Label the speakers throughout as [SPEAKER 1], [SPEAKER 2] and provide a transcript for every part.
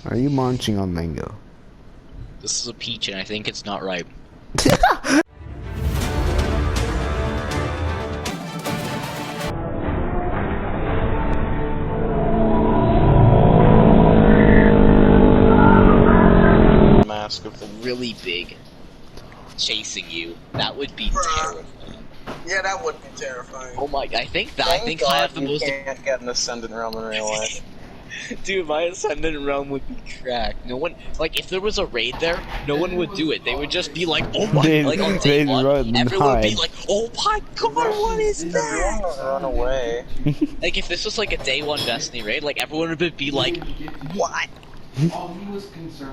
[SPEAKER 1] Are you munching on mango?
[SPEAKER 2] This is a peach, and I think it's not ripe.
[SPEAKER 3] Mask of the
[SPEAKER 2] Really big, chasing you. That would be terrifying.
[SPEAKER 4] Yeah, that would be terrifying.
[SPEAKER 2] Oh my! I think
[SPEAKER 3] Thank
[SPEAKER 2] I have
[SPEAKER 3] God
[SPEAKER 2] the
[SPEAKER 3] you
[SPEAKER 2] most.
[SPEAKER 3] can't get an Ascendant realm in real life.
[SPEAKER 2] Dude, my Ascendant realm would be cracked. No one, like, if there was a raid there, no one would do it. They would just be like, oh my, like on day
[SPEAKER 1] they'd
[SPEAKER 2] one,
[SPEAKER 1] run and
[SPEAKER 2] everyone would be
[SPEAKER 1] hide.
[SPEAKER 2] like, oh my god, what is that?
[SPEAKER 3] Run away.
[SPEAKER 2] Like, if this was like a day one Destiny raid, like, everyone would be like, what? Everyone would just be so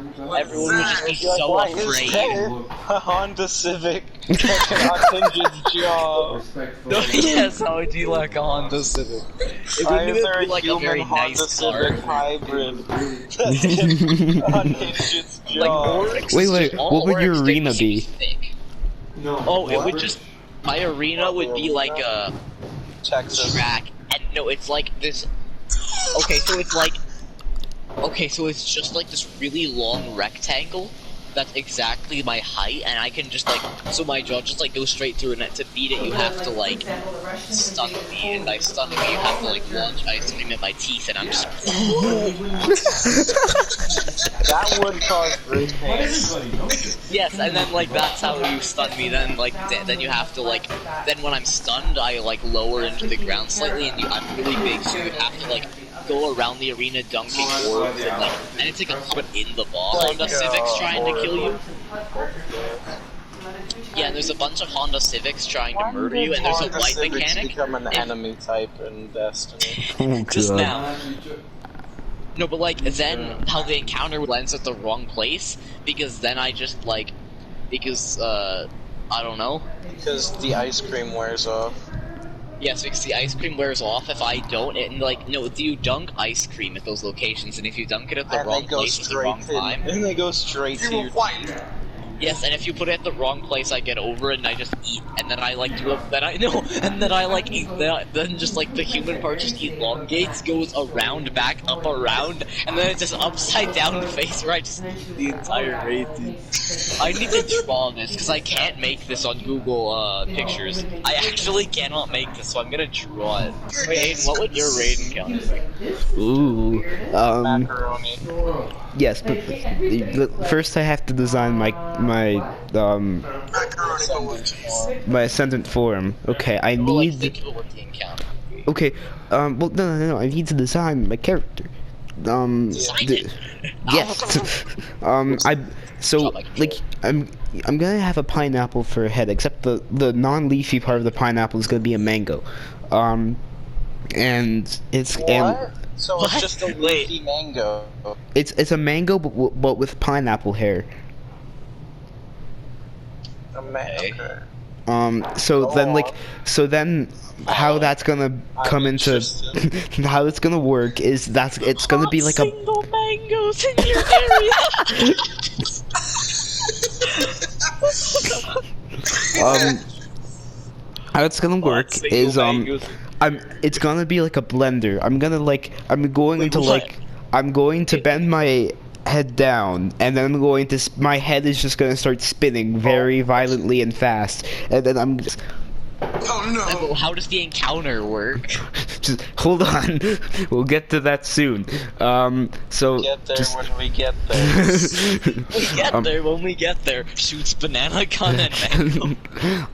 [SPEAKER 3] Why is
[SPEAKER 2] afraid.
[SPEAKER 3] there a Honda Civic taking Ascendant's job?
[SPEAKER 2] No, yes, how would you like a Honda Civic? It
[SPEAKER 3] Why
[SPEAKER 2] wouldn't
[SPEAKER 3] is
[SPEAKER 2] even
[SPEAKER 3] there
[SPEAKER 2] be
[SPEAKER 3] a
[SPEAKER 2] like a
[SPEAKER 3] human
[SPEAKER 2] very
[SPEAKER 3] Honda
[SPEAKER 2] nice car.
[SPEAKER 3] Civic hybrid that's Unhinged's
[SPEAKER 2] Like,
[SPEAKER 3] job?
[SPEAKER 2] Oryx
[SPEAKER 1] Wait,
[SPEAKER 2] is
[SPEAKER 1] wait,
[SPEAKER 2] just- all
[SPEAKER 1] what would your
[SPEAKER 2] Oryx did
[SPEAKER 1] arena
[SPEAKER 2] was
[SPEAKER 1] be?
[SPEAKER 2] thick. Oh, it would just, my arena would be like a
[SPEAKER 3] Texas.
[SPEAKER 2] track, and no, it's like this, okay, so it's like, okay, so it's just like this really long rectangle that's exactly my height, and I can just like, so my jaw just like goes straight through, and to beat it you have to like stun me, and by stunning me you have to like launch ice cream at my teeth, and I'm just
[SPEAKER 3] That would cause great pain.
[SPEAKER 2] yes, and then like that's how you stun me, then like then you have to like, then when I'm stunned I like lower into the ground slightly, and I'm really big, so you have to like go around the arena dunking orbs, and like, and it's like a put in the ball. Honda Civics trying to kill you. Yeah, and there's a bunch of Honda Civics trying to murder you, and there's a
[SPEAKER 3] Honda
[SPEAKER 2] white
[SPEAKER 3] Civics
[SPEAKER 2] mechanic.
[SPEAKER 3] become an enemy type in Destiny.
[SPEAKER 1] Oh,
[SPEAKER 2] Just
[SPEAKER 1] God.
[SPEAKER 2] now. No, but like, then how the encounter lands at the wrong place, because then I just like, because, I don't know.
[SPEAKER 3] Because the ice cream wears off.
[SPEAKER 2] Yes, because the ice cream wears off if I don't, and like, no, you dunk ice cream at those locations, and if you dunk it at the
[SPEAKER 3] And
[SPEAKER 2] wrong
[SPEAKER 3] they go
[SPEAKER 2] place at the wrong
[SPEAKER 3] straight
[SPEAKER 2] time.
[SPEAKER 3] and they go straight to your teeth.
[SPEAKER 2] Yes, and if you put it at the wrong place, I get over it and I just eat, and then I like do a, then I no, and then I like eat, then just like the human part just elongates, goes around, back up, around, and then it's just upside down face where I just eat the entire raid. I need to draw this because I can't make this on Google Pictures. I actually cannot make this, so I'm gonna draw it. Wait, Aiden, what would your raid encounter be?
[SPEAKER 1] Ooh,
[SPEAKER 3] Macaroni.
[SPEAKER 1] yes, but first I have to design my Ascendant form. Okay, I
[SPEAKER 2] Oh, like,
[SPEAKER 1] need.
[SPEAKER 2] think of what the encounter would be.
[SPEAKER 1] Okay, well, no, I need to design my character.
[SPEAKER 2] Design it.
[SPEAKER 1] Yes. I'm gonna have a pineapple for a head, except the non-leafy part of the pineapple is gonna be a mango. And it's
[SPEAKER 3] What? So
[SPEAKER 2] What?
[SPEAKER 3] it's just a leafy mango.
[SPEAKER 1] it's a mango, but with pineapple hair.
[SPEAKER 3] A mango.
[SPEAKER 1] So
[SPEAKER 3] Go
[SPEAKER 1] then
[SPEAKER 3] on.
[SPEAKER 1] like, so then how that's gonna come
[SPEAKER 3] I'm
[SPEAKER 1] into
[SPEAKER 3] interested.
[SPEAKER 1] how it's gonna work is it's gonna be like a
[SPEAKER 2] single mangoes in your area.
[SPEAKER 1] how it's gonna work is it's gonna be like a blender. I'm going to bend my head down, and then my head is just gonna start spinning very violently and fast, and then I'm just
[SPEAKER 4] Oh no!
[SPEAKER 2] How does the encounter work?
[SPEAKER 1] just hold on. We'll get to that soon. So
[SPEAKER 3] Get there
[SPEAKER 1] just
[SPEAKER 3] when we get there.
[SPEAKER 2] We get there when we get there. Shoots banana gun and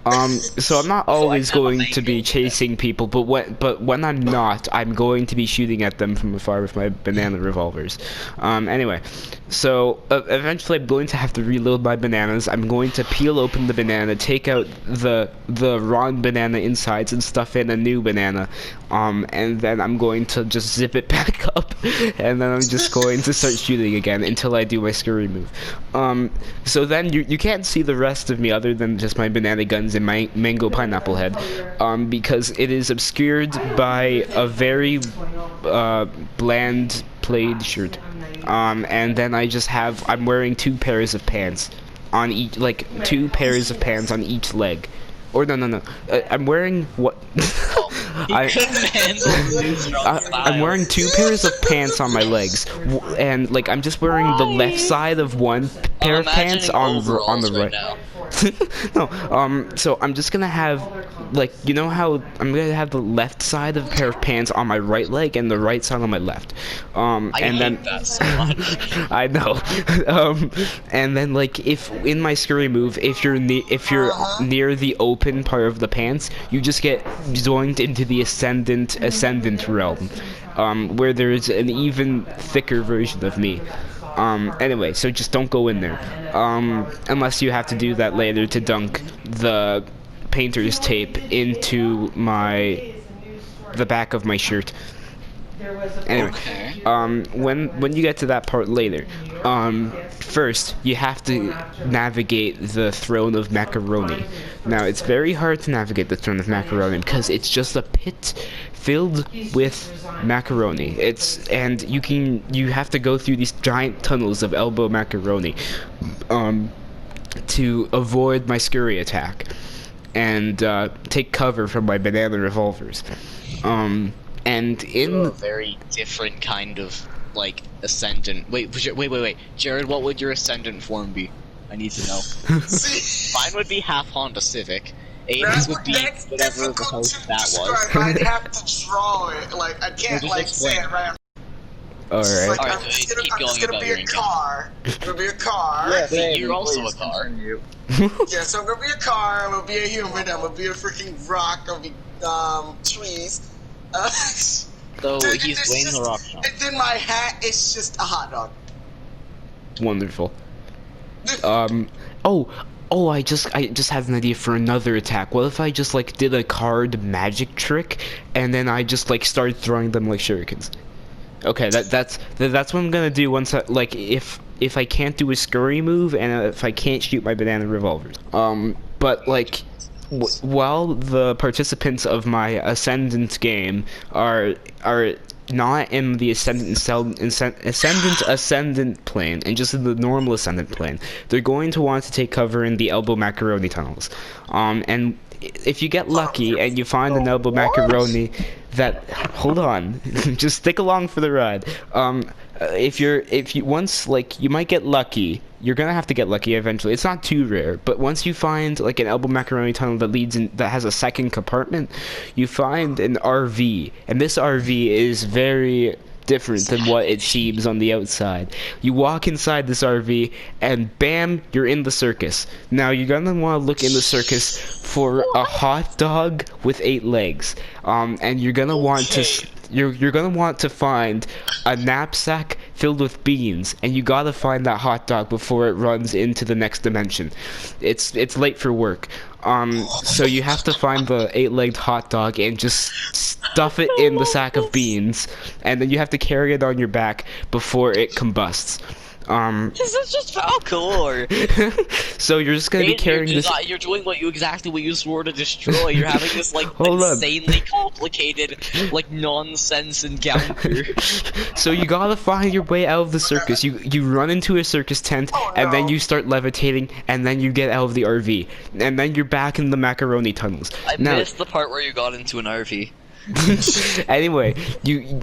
[SPEAKER 2] mango.
[SPEAKER 1] so I'm not always
[SPEAKER 2] I have a
[SPEAKER 1] going to be
[SPEAKER 2] mango.
[SPEAKER 1] chasing people, but when I'm not, I'm going to be shooting at them from afar with my banana revolvers. Anyway, so eventually I'm going to have to reload my bananas. I'm going to peel open the banana, take out the raw banana insides and stuff in a new banana, and then I'm going to just zip it back up, and then I'm just going to start shooting again until I do my scurry move. So then you can't see the rest of me other than just my banana guns and my mango pineapple head, because it is obscured by a very bland plaid shirt, and then I'm wearing 2 pairs of pants on each, like 2 pairs of pants on each leg. Or no. I'm wearing what? I,
[SPEAKER 2] couldn't handle the new strong
[SPEAKER 1] I'm wearing 2 pairs of pants on my legs, and like I'm just wearing the left side of one pair of pants on the right.
[SPEAKER 2] Now.
[SPEAKER 1] No, so I'm just gonna have, like, you know how I'm gonna have the left side of a pair of pants on my right leg and the right side on my left.
[SPEAKER 2] I
[SPEAKER 1] and
[SPEAKER 2] hate
[SPEAKER 1] then
[SPEAKER 2] that so much.
[SPEAKER 1] I know. And then like if in my scurry move, if you're near the open part of the pants, you just get joined into the ascendant realm, where there's an even thicker version of me. Anyway, so just don't go in there. Unless you have to do that later to dunk the painter's tape into the back of my shirt. Anyway, when you get to that part later, first you have to navigate the throne of macaroni. Now it's very hard to navigate the throne of macaroni because it's just a pit filled with macaroni. And you have to go through these giant tunnels of elbow macaroni, to avoid my scurry attack, and take cover from my banana revolvers. And in
[SPEAKER 2] a very different kind of like ascendant. Wait, Jared, what would your ascendant form be? I need to know. Mine would be half Honda Civic. Aiden's would be whatever the host that was.
[SPEAKER 4] I'd have to draw it. Like I can't like say it right.
[SPEAKER 1] Alright.
[SPEAKER 4] Like,
[SPEAKER 2] Alright,
[SPEAKER 4] I'm just
[SPEAKER 2] keep
[SPEAKER 4] gonna,
[SPEAKER 2] going
[SPEAKER 4] it's gonna
[SPEAKER 2] about
[SPEAKER 4] be
[SPEAKER 2] your
[SPEAKER 4] a car. It's gonna be a car.
[SPEAKER 3] Yes,
[SPEAKER 2] Wait,
[SPEAKER 3] Aiden,
[SPEAKER 2] you're also
[SPEAKER 3] please
[SPEAKER 2] a car.
[SPEAKER 3] continue.
[SPEAKER 4] Yeah, so I'm gonna be a car. I'm gonna be a human. I'm gonna be a freaking rock. I'm gonna be trees.
[SPEAKER 2] So
[SPEAKER 4] Dude,
[SPEAKER 2] he's
[SPEAKER 4] it's
[SPEAKER 2] Wayne
[SPEAKER 4] just-
[SPEAKER 2] the Rock Star.
[SPEAKER 4] And then my hat is just a hot dog.
[SPEAKER 1] Wonderful. I just had an idea for another attack. What if I just like did a card magic trick and then I just like started throwing them like shurikens? Okay, that's what I'm gonna do once I, like, if I can't do a scurry move and if I can't shoot my banana revolvers. But like while the participants of my Ascendant game are not in the Ascendant plane and just in the normal Ascendant plane, they're going to want to take cover in the elbow macaroni tunnels. And if you get lucky and you find an elbow macaroni that, hold on, just stick along for the ride. If you once, like, you might get lucky. You're gonna have to get lucky eventually. It's not too rare, but once you find like an elbow macaroni tunnel that has a second compartment, you find an RV, and this RV is very different than what it seems on the outside. You walk inside this RV, and bam, you're in the circus. Now you're gonna want to look in the circus for a hot dog with 8 legs, and you're gonna want to. You're gonna want to find a knapsack filled with beans, and you gotta find that hot dog before it runs into the next dimension. It's late for work. So you have to find the 8-legged hot dog and just stuff it in the sack of beans, and then you have to carry it on your back before it combusts.
[SPEAKER 2] This is just parkour.
[SPEAKER 1] So you're just gonna be carrying this.
[SPEAKER 2] You're doing exactly what you swore to destroy. You're having this like
[SPEAKER 1] Hold on.
[SPEAKER 2] insanely complicated like nonsense encounter.
[SPEAKER 1] So you gotta find your way out of the circus. You run into a circus tent, and then you start levitating, and then you get out of the RV, and then you're back in the macaroni tunnels.
[SPEAKER 2] I missed the part where you got into an RV.
[SPEAKER 1] Anyway,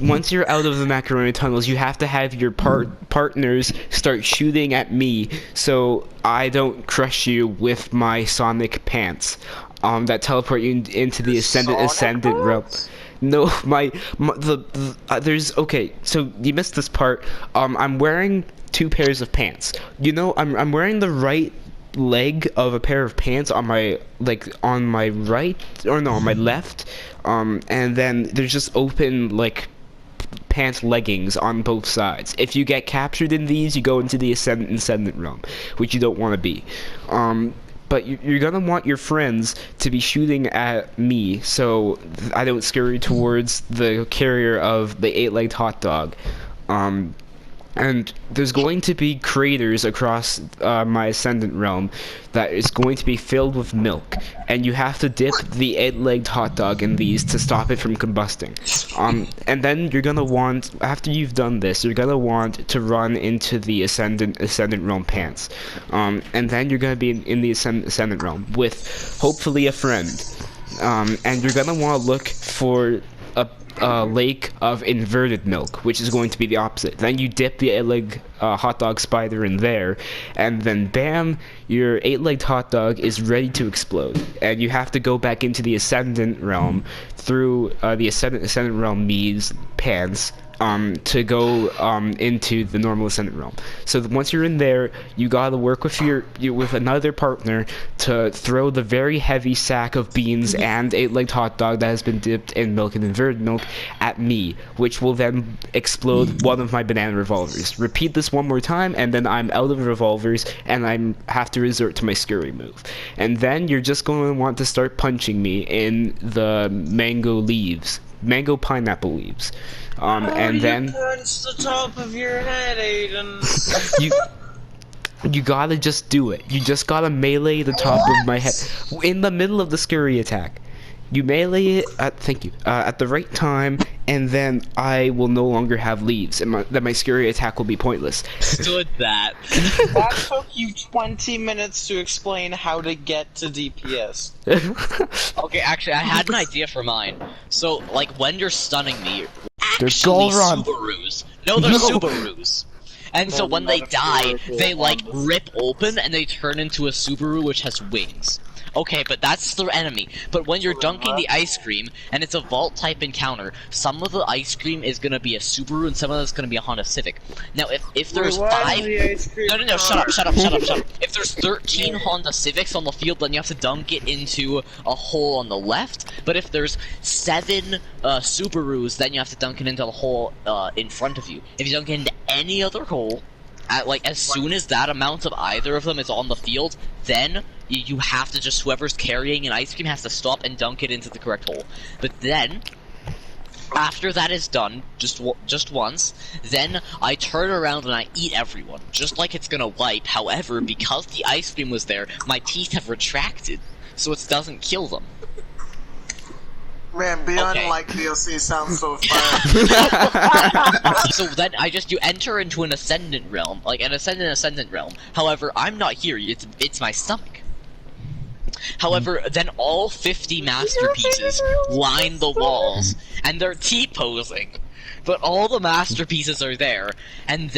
[SPEAKER 1] once you're out of the macaroni tunnels, you have to have your partners start shooting at me so I don't crush you with my sonic pants that teleport you into the ascendant realm. No, there's, okay, so you missed this part. I'm wearing 2 pairs of pants. You know, I'm wearing the right leg of a pair of pants on my right, or no, on my left, and then there's just open like pants leggings on both sides. If you get captured in these, you go into the ascendant realm, which you don't want to be. But you're gonna want your friends to be shooting at me, so I don't scurry towards the carrier of the 8-legged hot dog. And there's going to be craters across my Ascendant realm that is going to be filled with milk, and you have to dip the 8-legged hot dog in these to stop it from combusting. And then you're gonna want, after you've done this, you're gonna want to run into the Ascendant realm pants, and then you're gonna be in the Ascendant realm with hopefully a friend. and you're gonna want to look for a lake of inverted milk, which is going to be the opposite. Then you dip the 8-legged hot dog spider in there, and then bam, your 8-legged hot dog is ready to explode. And you have to go back into the Ascendant realm through the Ascendant realm me's pants to go into the normal Ascendant realm. So once you're in there, you gotta work with with another partner to throw the very heavy sack of beans and 8-legged hot dog that has been dipped in milk and inverted milk at me, which will then explode one of my banana revolvers. Repeat this one more time, and then I'm out of revolvers, and I have to resort to my scurry move. And then you're just going to want to start punching me in the mango pineapple leaves. And then
[SPEAKER 3] punch the top of your head, Aiden.
[SPEAKER 1] you gotta just do it. You just gotta melee the top of my head in the middle of the scurry attack. You melee it at the right time, and then I will no longer have leaves, and then my scurry attack will be pointless.
[SPEAKER 2] Stood that.
[SPEAKER 3] That took you 20 minutes to explain how to get to DPS.
[SPEAKER 2] Okay, actually, I had an idea for mine. So, like, when you're stunning me,
[SPEAKER 1] There's
[SPEAKER 2] actually
[SPEAKER 1] Golron.
[SPEAKER 2] Subarus. No, they're Subarus. And so when they die, they, like, rip open, and they turn into a Subaru which has wings. Okay, but that's the enemy. But when you're dunking the ice cream, and it's a vault-type encounter, some of the ice cream is gonna be a Subaru, and some of it's gonna be a Honda Civic. Now, if there's 5... No, shut up. If there's 13 Honda Civics on the field, then you have to dunk it into a hole on the left. But if there's 7 Subarus, then you have to dunk it into the hole in front of you. If you dunk it into any other hole, as soon as that amount of either of them is on the field, then you have to just, whoever's carrying an ice cream has to stop and dunk it into the correct hole. But then, after that is done, just once, then I turn around and I eat everyone, just like it's gonna wipe. However, because the ice cream was there, my teeth have retracted, so it doesn't kill them.
[SPEAKER 4] Man, Beyond like DLC sounds so fun.
[SPEAKER 2] So then you enter into an Ascendant realm, like an Ascendant realm. However, I'm not here, it's my stomach. However, then all 50 masterpieces line the walls, and they're T-posing. But all the masterpieces are there, and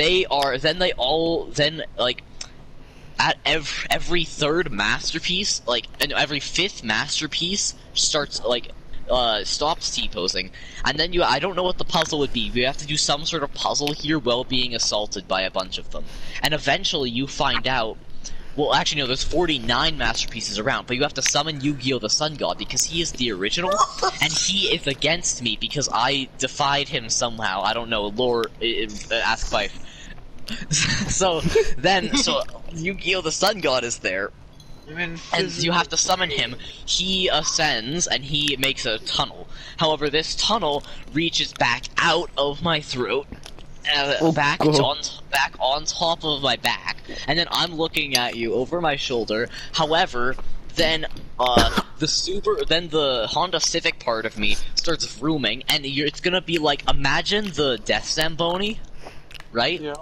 [SPEAKER 2] at every third masterpiece, and every 5th masterpiece starts, stops T-posing, and then I don't know what the puzzle would be. You have to do some sort of puzzle here while being assaulted by a bunch of them. And eventually you find out, well, actually no, there's 49 masterpieces around, but you have to summon Yu-Gi-Oh! The Sun God, because he is the original, and he is against me because I defied him somehow. I don't know, ask Fife. So Yu-Gi-Oh! The Sun God is there, and you have to summon him. He ascends, and he makes a tunnel. However, this tunnel reaches back out of my throat, back on top of my back, and then I'm looking at you over my shoulder. However, then the Honda Civic part of me starts vrooming, and it's gonna be like, imagine the Death Zamboni, right?
[SPEAKER 3] Yeah.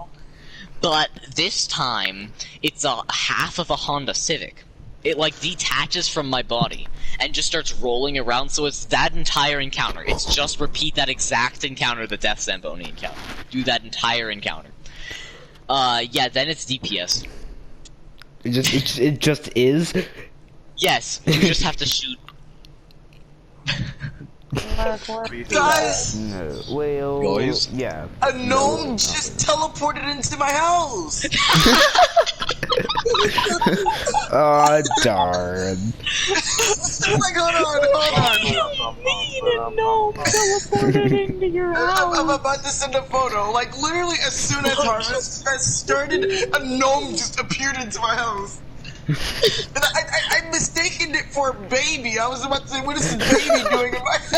[SPEAKER 2] But this time, it's a half of a Honda Civic. It, detaches from my body, and just starts rolling around, so it's that entire encounter. It's just repeat that exact encounter, the Death Zamboni encounter. Do that entire encounter. Yeah, then it's DPS.
[SPEAKER 1] It just is?
[SPEAKER 2] Yes, you just have to shoot.
[SPEAKER 4] Guys!
[SPEAKER 1] No. Well,
[SPEAKER 2] Guys?
[SPEAKER 1] yeah.
[SPEAKER 4] A gnome just teleported into my house!
[SPEAKER 1] Oh, darn.
[SPEAKER 4] Hold on. I'm about to send a photo. Literally, as soon as Harvest started, a gnome just appeared into my house. And I mistaken it for a baby. I was about to say, what is this baby doing in my house?